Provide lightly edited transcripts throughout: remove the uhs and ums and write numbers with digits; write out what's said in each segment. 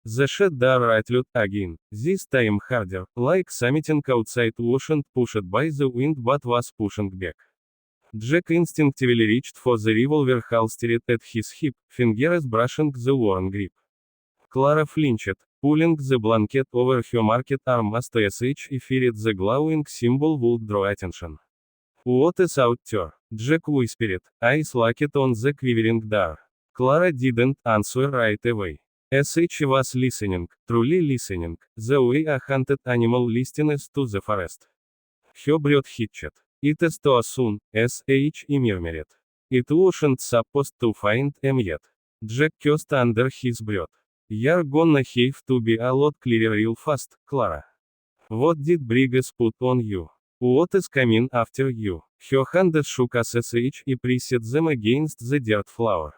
The shadow rattled again, this time harder, like something outside wasn't pushed by the wind but was pushing back. Jack instinctively reached for the revolver holstered at his hip, fingers brushing the worn grip. Clara flinched, pulling the blanket over her marked arm as she feared the glowing symbol would draw attention. What is out there? Jack whispered, eyes locked on the quivering door. Clara didn't answer right away. She was listening, truly listening, the way a hunted animal listens to the forest. Her breath hitched. It is too soon, he murmured. It wasn't supposed to find him yet. Jack cursed under his breath. You're gonna have to be a lot clearer real fast, Clara. What did Briggs put on you? What is coming after you? Her hand shook as he pressed them against the dirt floor.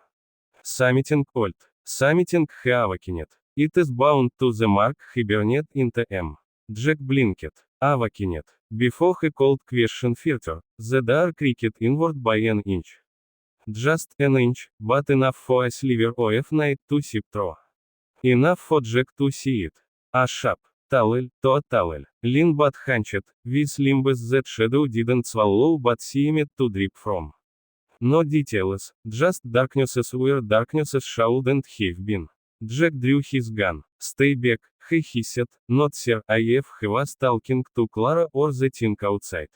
Something old. Something he awakened. It is bound to the mark he burned into him. Jack blinked. Awakened. Before he could question further, the door creaked inward by an inch. Just an inch, but enough for a sliver of night to seep through. Enough for Jack to see it. A sharp, towel, lean but hunched, with limbs that shadow didn't swallow but seemed to drip from. No details, just darknesses where darknesses shouldn't have been. Jack drew his gun. Stay back, he hissed, not sir if he was talking to Clara or the thing outside.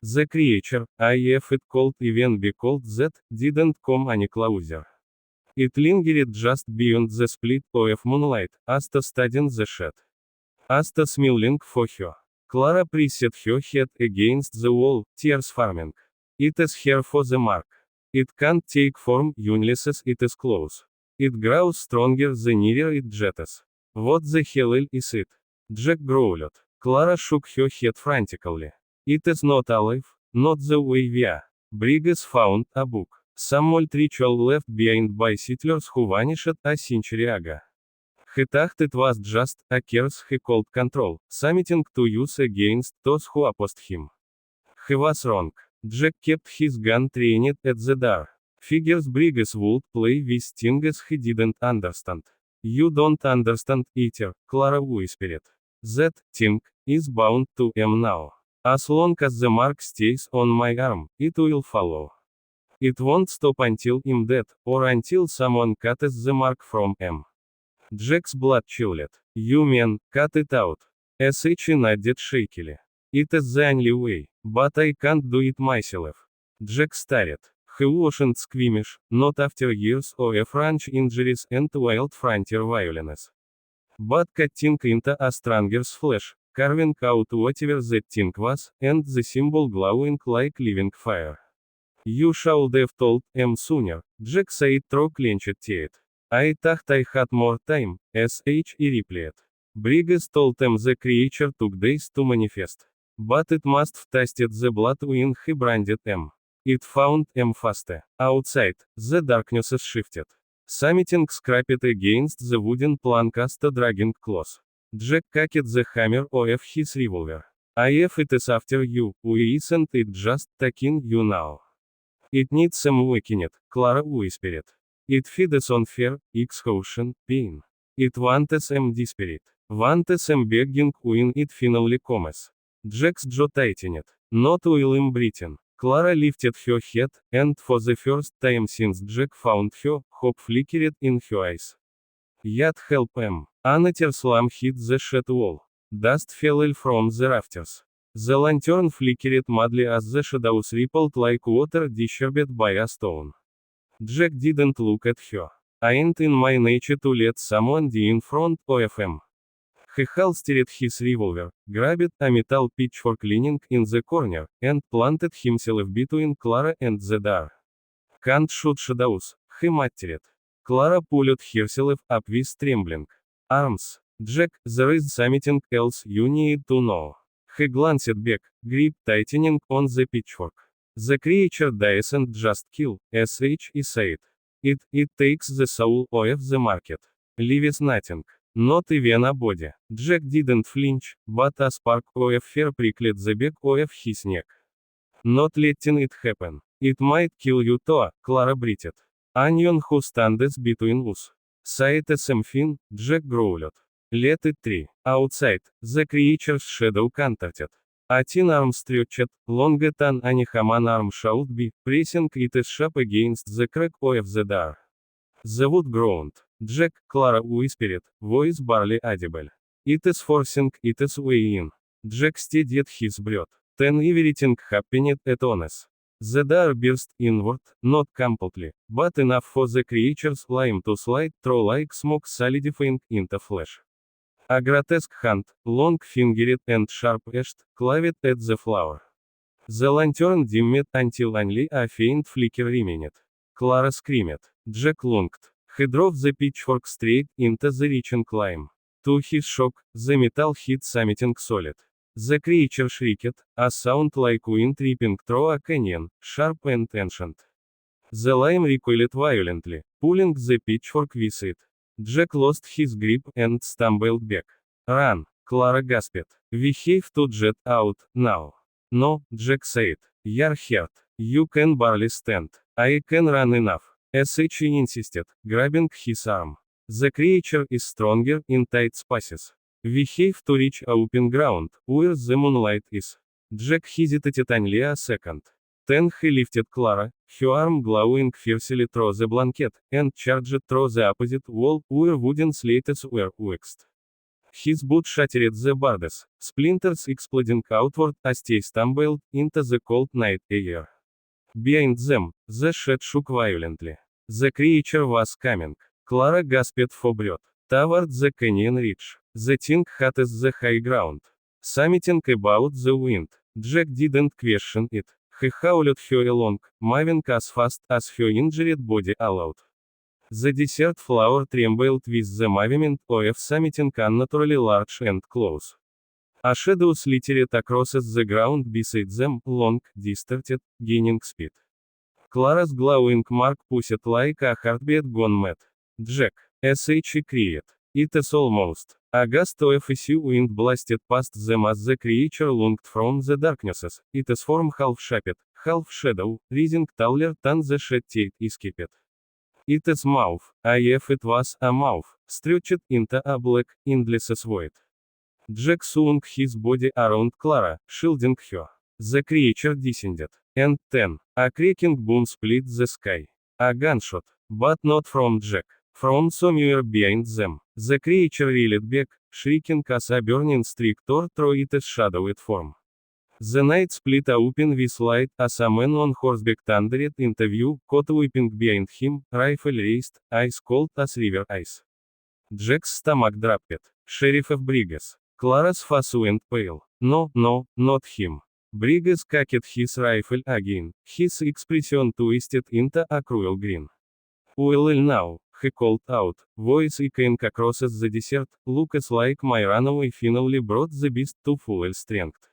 The creature, if it could even be called that, didn't come any closer. It lingered just beyond the split of moonlight, Asta studying the shed. Asta smiling for her. Clara pressed her head against the wall, tears forming. It is here for the mark. It can't take form unless it is close. It grows stronger the nearer it jets. What the hell is it? Jack growled. Clara shook her head frantically. It is not alive, not the way we are. Briggs found a book. Some old ritual left behind by settlers who vanished a century ago. He thought it was just a curse he could control, something to use against those who opposed him. He was wrong. Jack kept his gun trained at the door. Figures Briggs would play with things he didn't understand. You don't understand either, Clara whispered. That thing is bound to him now. As long as the mark stays on my arm, it will follow. It won't stop until I'm dead, or until someone cuts the mark from him. Jack's blood chilled. You mean, cut it out? She nodded shakily. It is the only way, but I can't do it myself. Jack stared. He wasn't squeamish, not after years of ranch injuries and wild frontier violence. But cutting into a stranger's flesh, carving out whatever that thing was, and the symbol glowing like living fire. You should have told him sooner, Jack said through clenched teeth. I thought I had more time, he replied. Briggs told him the creature took days to manifest. But it must have tasted the blood when he branded him. It found him faster. Outside, the darkness shifted. Something scraped against the wooden plank as dragging close. Jack cocked the hammer of his revolver. If it is after you, isn't it just taking you now? It needs some waking, Clara whispered. It feeds on fear, exhaustion, pain. It wants desperate. Wants begging when it finally comes. Jack's jaw tightened. Not while breathing. Clara lifted her head, and for the first time since Jack found her, hope flickered in her eyes. Yet help him. Another slam hit the shed wall. Dust fell from the rafters. The lantern flickered madly as the shadows rippled like water disturbed by a stone. Jack didn't look at her. Ain't in my nature to let someone die in front of him. He holstered his revolver, grabbed a metal pitchfork leaning in the corner, and planted himself between Clara and the door. Can't shoot shadows, he muttered. Clara pulled herself up with trembling arms. Jack, there is something else you need to know. He glanced back, grip tightening on the pitchfork. The creature doesn't just kill, he said. It takes the soul of the market. Leaves nothing. Not even a body. Jack didn't flinch, but a spark of fear prickled the back of his neck. Not letting it happen. It might kill you too, Clara breathed. Onion who stands between us. Sight something, Jack growled. Let it 3. Outside, the creature's shadow contacted. A thin arm stretched, longer than any human arm should be, pressing its shape against the crack of the door. The wood groaned. Jack, Clara whispered, voice barely audible. It is forcing its way in. Jack steadied his breath. Then everything happened at once. The door burst inward, not completely, but enough for the creature's limb to slide through like smoke solidifying into flesh. A grotesque hand, long-fingered and sharp-edged, clawed at the floor. The lantern dimmed until only a faint flicker remained. Clara screamed. Jack lunged. He drove the pitchfork straight into the reaching limb. To his shock, the metal hit something solid. The creature shrieked, a sound like wind ripping through a canyon, sharp and ancient. The limb recoiled violently, pulling the pitchfork with it. Jack lost his grip and stumbled back. Run, Clara gasped. We have to jet out, now. No, Jack said. You're hurt. You can barely stand. I can run enough. SH insisted, grabbing his arm. The creature is stronger in tight spaces. We have to reach open ground, where the moonlight is. Jack hesitated only a second. Then he lifted Clara, her arm glowing fiercely through the blanket, and charged through the opposite wall, where wooden slates were waxed. His boot shattered the boards, splinters exploding outward as they stumbled into the cold night air. Behind them, the shed shook violently. The creature was coming. Clara gasped for breath. Toward the canyon ridge. The thing had the high ground. Something about the wind. Jack didn't question it. He hauled her along, moving as fast as her injured body allowed. The desert flower trembled with the movement of something unnaturally large and close. A shadow slithered across the ground beside them, long, distorted, gaining speed. Clara's glowing mark pulsed like a heartbeat gone mad. Jack, she cried. It is almost. A gust of sea wind blasted past them as the creature lunged from the darknesses, its form half-shaped, half-shadow, rising taller than the shed it escaped. Its mouth, if it was a mouth, stretched into a black, endless void. Jack swung his body around Clara, shielding her. The creature descended. And then, a cracking boom split the sky. A gunshot. But not from Jack. From somewhere behind them, the creature reeled back, shrieking as a burning streak tore through its shadowed form. The night split open with light as a man on horseback thundered into view, caught whipping behind him, rifle raised, ice cold as river ice. Jack's stomach dropped. Sheriff of Briggs. Clara's face went pale. No, no, not him. Briggs cocked his rifle again, his expression twisted into a cruel grin. Well now, he called out, voice echoing across the desert, looks like my runaway finally brought the beast to full strength.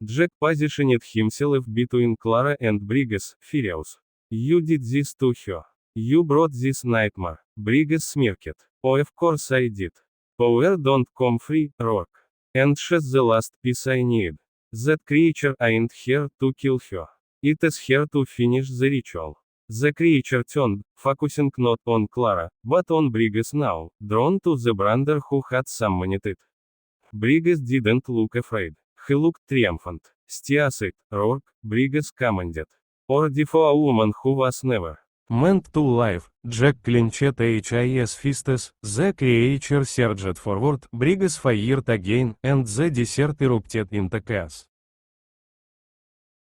Jack positioned himself between Clara and Briggs, furious. You did this to her. You brought this nightmare. Briggs smirked. Oh, of course I did. Power don't come free, Rourke. And she's the last piece I need. That creature ain't here to kill her. It is here to finish the ritual. The creature turned, focusing not on Clara, but on Briggs now, drawn to the brander who had summoned it. Briggs didn't look afraid. He looked triumphant. Stay aside, Rourke, Briggs commanded. Order for a woman who was never meant to live. Jack clenched his fists, the creature surged forward, Briggs fired again, and the desert erupted into chaos.